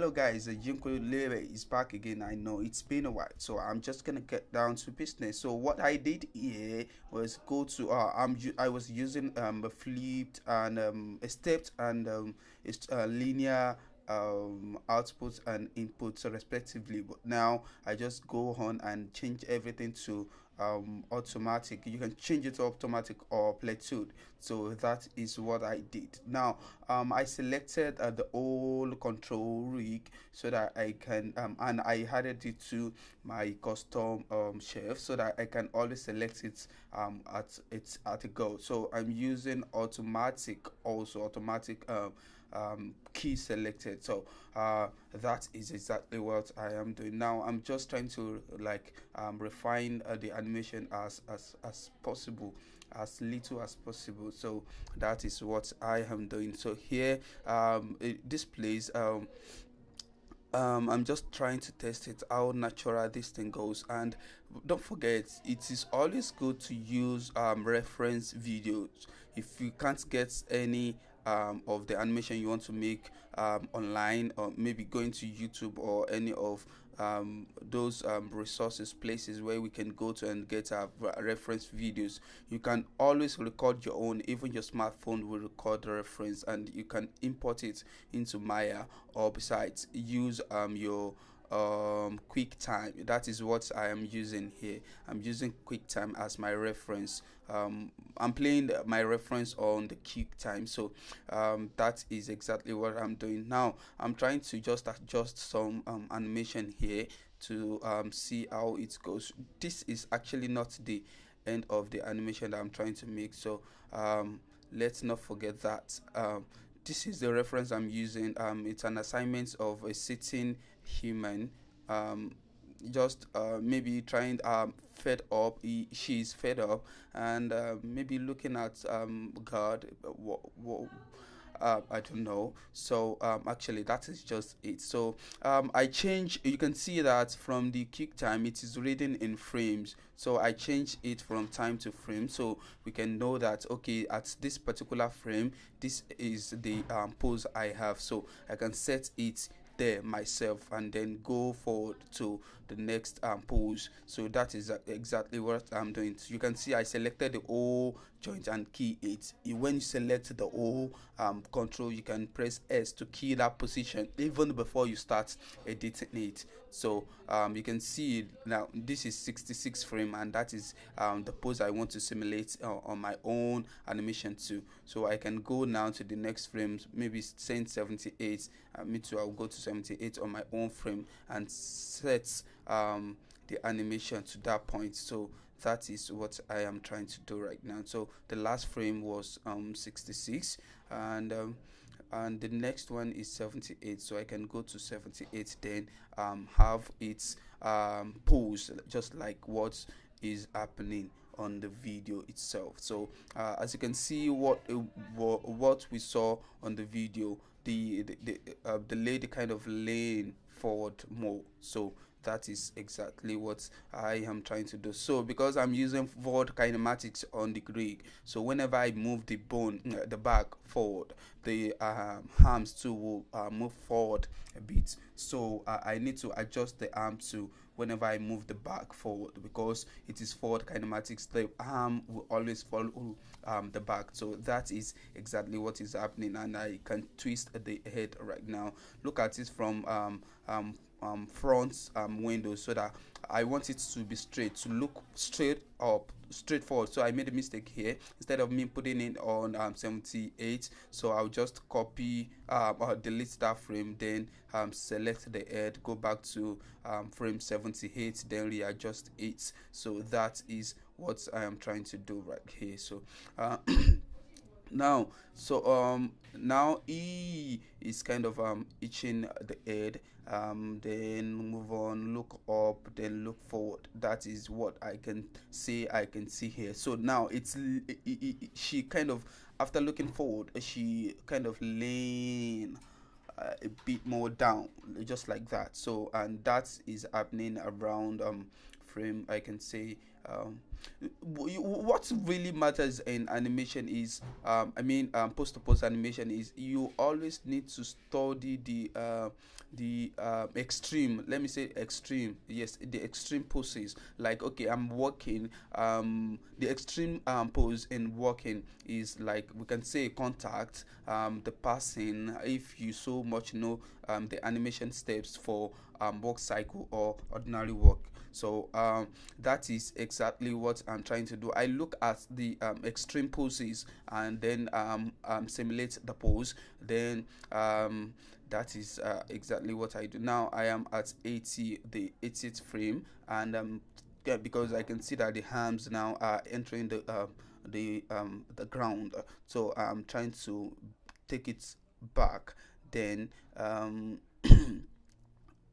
Hello guys, Junko Lebe is back again. I know it's been a while, so I'm just gonna get down to business. So what I did here was go to I was using a flipped and a stepped and it's linear outputs and inputs respectively. But now I just go on and change everything to automatic. You can change it to automatic or plateaued. So that is what I did. Now I selected the whole control rig so that I can and I added it to my custom shelf so that I can always select it at a go. So I'm using automatic, also automatic key selected. So that is exactly what I am doing now. I'm just trying to like refine the animation as possible, as little as possible. So that is what I am doing. So here it displays I'm just trying to test it how natural this thing goes. And don't forget, it is always good to use reference videos. If you can't get any of the animation you want to make online, or maybe going to YouTube or any of those resources places where we can go to and get our reference videos, you can always record your own. Even your smartphone will record the reference and you can import it into Maya, or besides use your QuickTime. That is what I am using here. I'm using QuickTime as my reference. I'm playing my reference on the QuickTime, so that is exactly what I'm doing now. I'm trying to just adjust some animation here to see how it goes. This is actually not the end of the animation that I'm trying to make, so let's not forget that. This is the reference I'm using. It's an assignment of a sitting human. Um, just maybe trying fed up. She's fed up, and maybe looking at God. I don't know. So actually, that is just it. So I change. You can see that from the kick time, it is reading in frames. So I change it from time to frame, so we can know that okay, at this particular frame, this is the pose I have. So I can set it there myself and then go forward to the next pose. So that is exactly what I'm doing. So you can see I selected the whole joint and key it. When you select the whole control, you can press S to key that position even before you start editing it. So you can see now this is 66 frame, and that is the pose I want to simulate on my own animation too. So I can go now to the next frames, maybe saying 78. Me too, I'll go to 78 on my own frame and set the animation to that point. So that is what I am trying to do right now. So the last frame was 66, and the next one is 78, so I can go to 78, then have its pose just like what is happening on the video itself. So as you can see, what we saw on the video, the lady kind of lean forward more. So that is exactly what I am trying to do. So because I'm using forward kinematics on the rig, so whenever I move the bone, the back forward, the arms too will move forward a bit. So I need to adjust the arm to whenever I move the back forward, because it is forward kinematics. The arm will always follow the back. So that is exactly what is happening, and I can twist the head right now. Look at it from front window, so that I want it to be straight, to look straight up, straight forward. So I made a mistake here. Instead of me putting it on 78, so I'll just copy or delete that frame, then select the head, go back to frame 78, then readjust it. So that is what I am trying to do right here. So now, so now E is kind of itching the head. Then move on, look up, then look forward. That is what I can say. I can see here. So now she kind of, after looking forward, she kind of lean a bit more down, just like that. So and that is happening around frame, I can say what really matters in animation is post to post animation is you always need to study the extreme, let me say extreme, yes, the extreme poses. Like, okay, I'm walking, the extreme pose in walking is like, we can say contact, the passing, if you so much know the animation steps for walk cycle or ordinary walk. So that is exactly what I'm trying to do. I look at the extreme poses and then simulate the pose. Then that is exactly what I do. Now I am at 80, the 80th frame, and yeah, because I can see that the arms now are entering the ground. So I'm trying to take it back. Then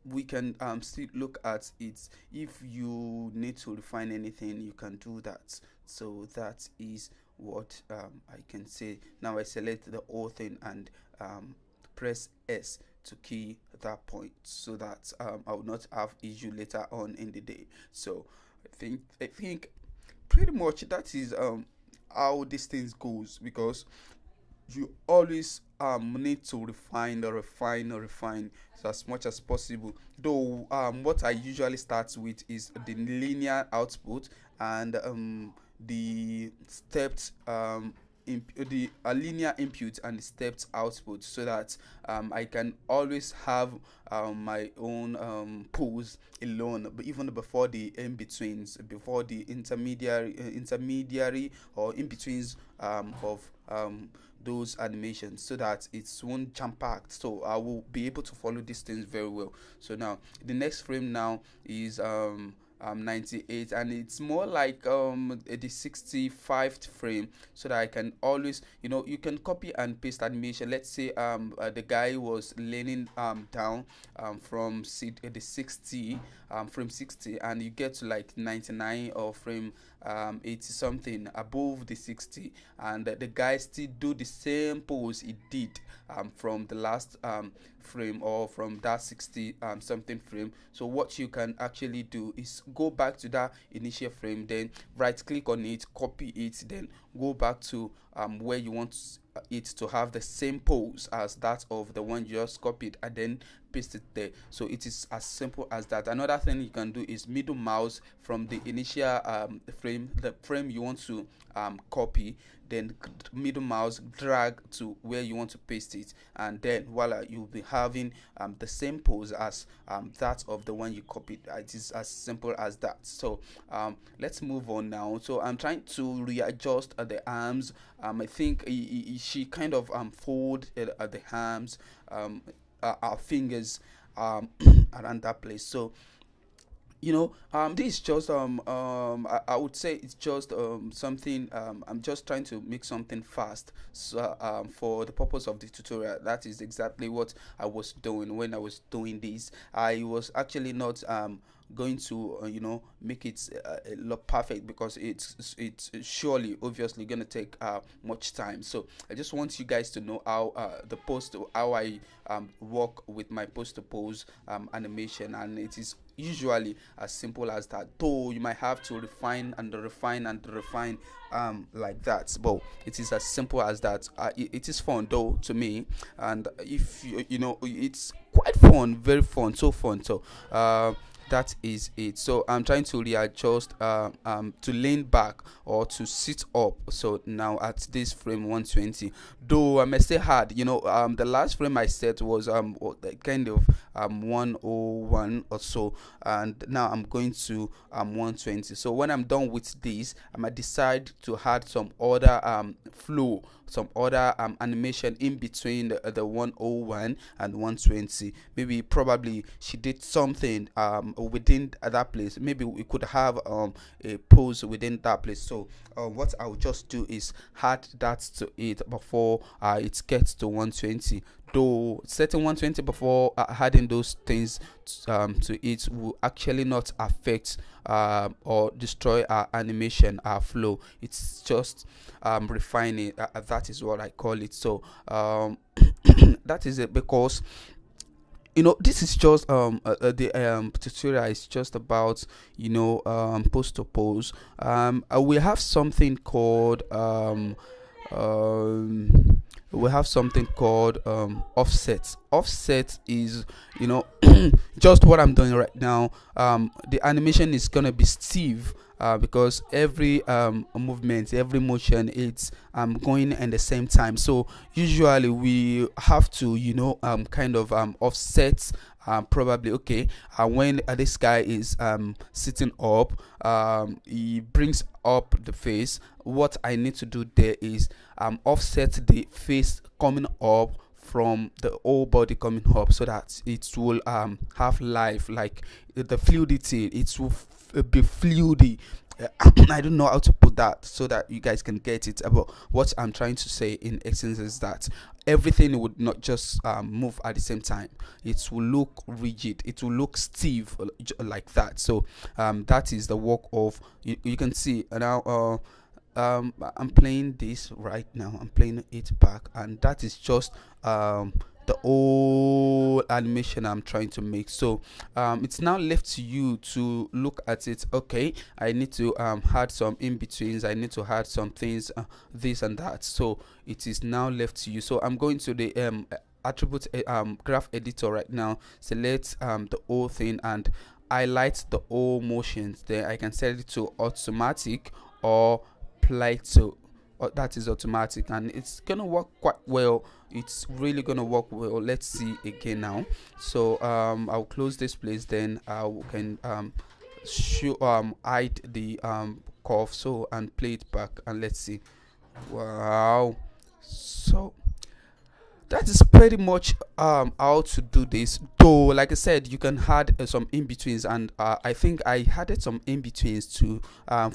we can still look at it. If you need to refine anything, you can do that. So that is what I can say. Now I select the whole thing and press S to key that point, so that I will not have issue later on in the day. So I think pretty much that is how this things goes, because you always need to refine as much as possible. Though what I usually start with is the linear output and the stepped the linear input and the stepped output, so that I can always have my own pose alone, but even before the in betweens, before the intermediary or in betweens of those animations, so that it's one jam packed. So I will be able to follow these things very well. So now the next frame now is 98, and it's more like the 65th frame, so that I can always, you can copy and paste animation. Let's say the guy was leaning down from the 60 frame 60, and you get to like 99 or frame 80 something above the 60, and the guy still do the same pose he did from the last frame, or from that 60 something frame. So what you can actually do is go back to that initial frame, then right click on it, copy it, then go back to where you want it to have the same pose as that of the one you just copied, and then paste it there. So it is as simple as that. Another thing you can do is middle mouse from the initial frame, the frame you want to copy, then middle mouse drag to where you want to paste it, and then voila, you'll be having the same pose as that of the one you copied. It is as simple as that. So let's move on now. So I'm trying to readjust the arms. I think she kind of fold the arms, our fingers around that place. So this is just I would say it's just something, I'm just trying to make something fast, so for the purpose of the tutorial. That is exactly what I was doing when I was doing this. I was actually not going to make it look perfect, because it's surely obviously gonna take much time. So I just want you guys to know how I work with my post to pose animation, and it is usually as simple as that, though you might have to refine and refine and refine like that, but it is as simple as that. It is fun though to me, and if it's quite fun, very fun, so fun. So that is it. So I'm trying to readjust to lean back or to sit up. So now at this frame 120, though I may say hard, the last frame I set was kind of 101 or so, and now I'm going to 120. So when I'm done with this, I might decide to add some other flow, some other animation in between the 101 and 120. Maybe probably she did something within that place. Maybe we could have a pose within that place. So what I'll just do is add that to it before it gets to 120. Though setting 120 before adding those things to it will actually not affect or destroy our animation, our flow. It's just refining. That is what I call it. So that is it, because this is just the tutorial is just about pose to pose. We have something called offset. Offset is, just what I'm doing right now. The animation is gonna be stiff, because every movement, every motion, it's going in the same time. So usually we have to, kind of offset. Probably okay. When this guy is sitting up, he brings up the face. What I need to do there is offset the face coming up from the whole body coming up, so that it will have life, like the fluidity. It will be fluidy. I don't know how to put that so that you guys can get it. About what I'm trying to say in essence is that everything would not just move at the same time. It will look rigid, it will look stiff, like that. So that is the work of, you can see now. I'm playing this right now. I'm playing it back, and that is just the whole animation I'm trying to make. So it's now left to you to look at it. Okay, I need to add some in betweens. I need to add some things, this and that. So it is now left to you. So I'm going to the attribute graph editor right now. Select the whole thing and highlight the whole motions. Then I can set it to automatic or Plato. That is automatic, and it's gonna work quite well. It's really gonna work well. Let's see again now. So I'll close this place, then I can show hide the curve, so, and play it back, and let's see. Wow. So that is pretty much how to do this, though. Like I said, you can add some in-betweens, and I think I added some in-betweens to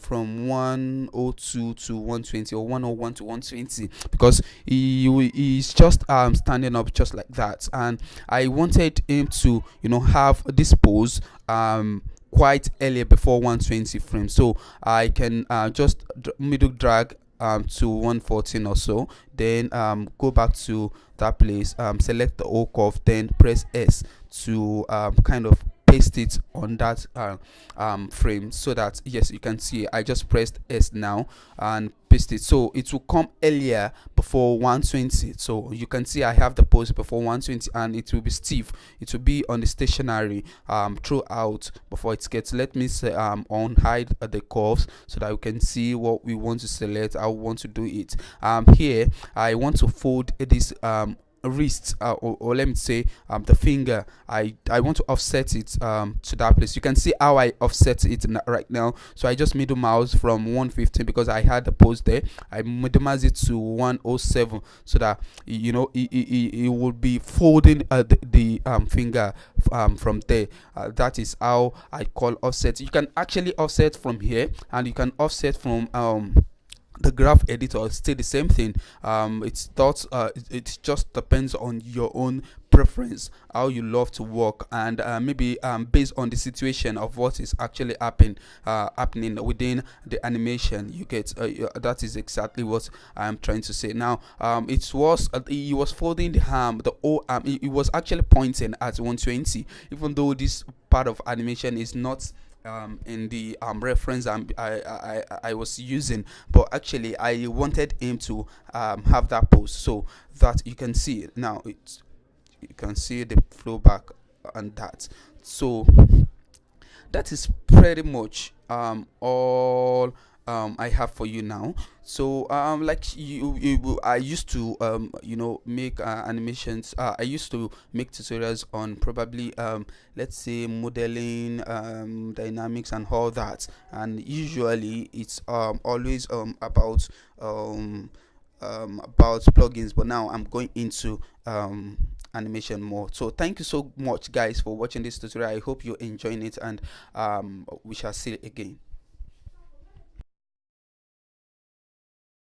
from 102 to 120, or 101 to 120, because he's just standing up just like that, and I wanted him to have this pose quite earlier, before 120 frames. So I can just middle drag to 114 or so, then go back to that place, select the whole curve, then press S to kind of paste it on that frame, so that, yes, you can see I just pressed S now and paste it, so it will come earlier, before 120. So you can see I have the pose before 120, and it will be stiff. It will be on the stationary throughout before it gets. Let me say unhide the curves, so that we can see what we want to select, how we want to do it. Here I want to fold this wrist, or let me say the finger. I want to offset it to that place. You can see how I offset it right now. So I just middle mouse from 115, because I had the pose there. I middle mouse it to 107, so that it will be folding the finger from there. That is how I call offset. You can actually offset from here, and you can offset from the graph editor. It's still the same thing. It's thoughts. It just depends on your own preference, how you love to work, and maybe based on the situation of what is actually happening within the animation. You get that is exactly what I'm trying to say. Now it was he was folding the arm, the whole arm. It was actually pointing at 120, even though this part of animation is not in the reference I was using, but actually I wanted him to have that pose, so that you can see it now. You can see the flow back on that. So that is pretty much all I have for you now. So like I used to make animations. I used to make tutorials on probably let's say modeling, dynamics and all that, and usually it's always about plugins, but now I'm going into animation more. So thank you so much, guys, for watching this tutorial. I hope you're enjoying it, and we shall see it again.